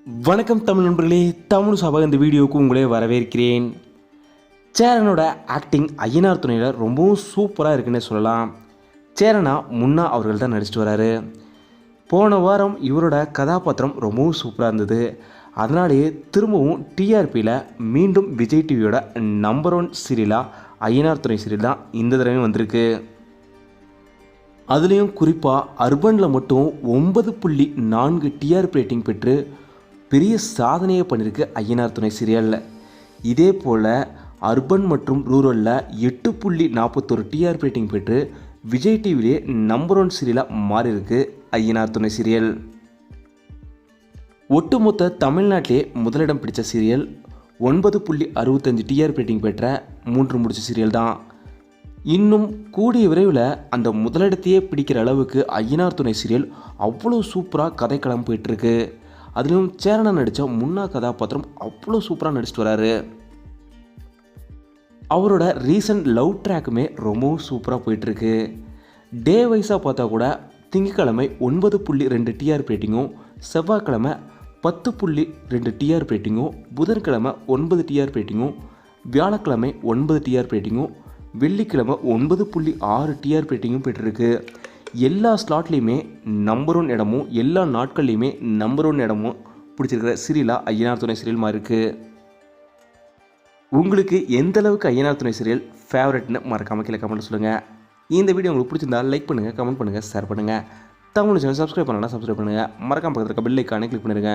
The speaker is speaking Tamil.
வணக்கம் தமிழ் நண்பர்களே, தமிழ் சபா இந்த வீடியோவுக்கு உங்களே வரவேற்கிறேன். சேரனோட ஆக்டிங் ஐயனார் துணையில் ரொம்பவும் சூப்பராக இருக்குன்னு சொல்லலாம். சேரனா முன்னா அவர்கள் தான் நடிச்சிட்டு வராரு. போன வாரம் இவரோட கதாபாத்திரம் ரொம்பவும் சூப்பராக இருந்தது. அதனாலேயே திரும்பவும் டிஆர்பியில் மீண்டும் விஜய் டிவியோட நம்பர் 1 சீரியலாக ஐயனார் துணை சீரியல் தான் இந்த தடவையும் வந்திருக்கு. அதுலேயும் குறிப்பாக அர்பனில் மட்டும் 9.4 டிஆர்பி ரேட்டிங் பெற்று பெரிய சாதனையை பண்ணியிருக்கு ஐயனார் துணை சீரியலில். இதே போல் அர்பன் மற்றும் ரூரலில் 8.41 டிஆர்பி ரேட்டிங் பெற்று விஜய் டிவிலே நம்பர் 1 சீரியலாக மாறியிருக்கு ஐயனார் துணை சீரியல். ஒட்டுமொத்த தமிழ்நாட்டிலே முதலிடம் பிடித்த சீரியல் 9.65 டிஆர்பி ரேட்டிங் பெற்ற 3 முடிச்ச சீரியல் தான். இன்னும் கூடிய விரைவில் அந்த முதலிடத்தையே பிடிக்கிற அளவுக்கு ஐயனார் துணை சீரியல் அவ்வளோ சூப்பராக கதைக்களம் போயிட்டுருக்கு. அதுலேயும் சேரனா நடித்த முன்னா கதாபாத்திரம் அவ்வளோ சூப்பராக நடிச்சிட்டு வராரு. அவரோட ரீசன்ட் லவ் ட்ராக்குமே ரொம்பவும் சூப்பராக போயிட்டுருக்கு. டே வைஸாக பார்த்தா கூட திங்கக்கிழமை 9.2 டிஆர்பி ரேட்டிங்கும், செவ்வாய்க்கிழமை 10.2 டிஆர்பி ரேட்டிங்கும், புதன்கிழமை 9 டிஆர்பி ரேட்டிங்கும், வியாழக்கிழமை 9 டிஆர்பி ரேட்டிங்கும், வெள்ளிக்கிழமை 9.6 டிஆர்பி ரேட்டிங்கும் பெற்றிருக்கு. எல்லா ஸ்லாட்லேயுமே நம்பர் 1 இடமும், எல்லா நாட்கள்லையுமே நம்பர் 1 இடமும் பிடிச்சிருக்கிற சீரியலாக ஐயனார் துணை சீரியல் மாதிரி இருக்குது. உங்களுக்கு எந்த அளவுக்கு ஐயனார் துணை சீரியல் ஃபேவரட்னு மறக்காமல் கீழே கமெண்ட் சொல்லுங்கள். இந்த வீடியோ உங்களுக்கு பிடிச்சிருந்தா லைக் பண்ணுங்கள், கமெண்ட் பண்ணுங்கள், ஷேர் பண்ணுங்கள். தமிழ் சேனல் சப்ஸ்கிரைப் பண்ணலாம், சப்ஸ்கிரைப் பண்ணுங்கள். மறக்காம பக்கத்தில் இருக்க பெல் ஐக்கானை கிளிக் பண்ணிடுங்க.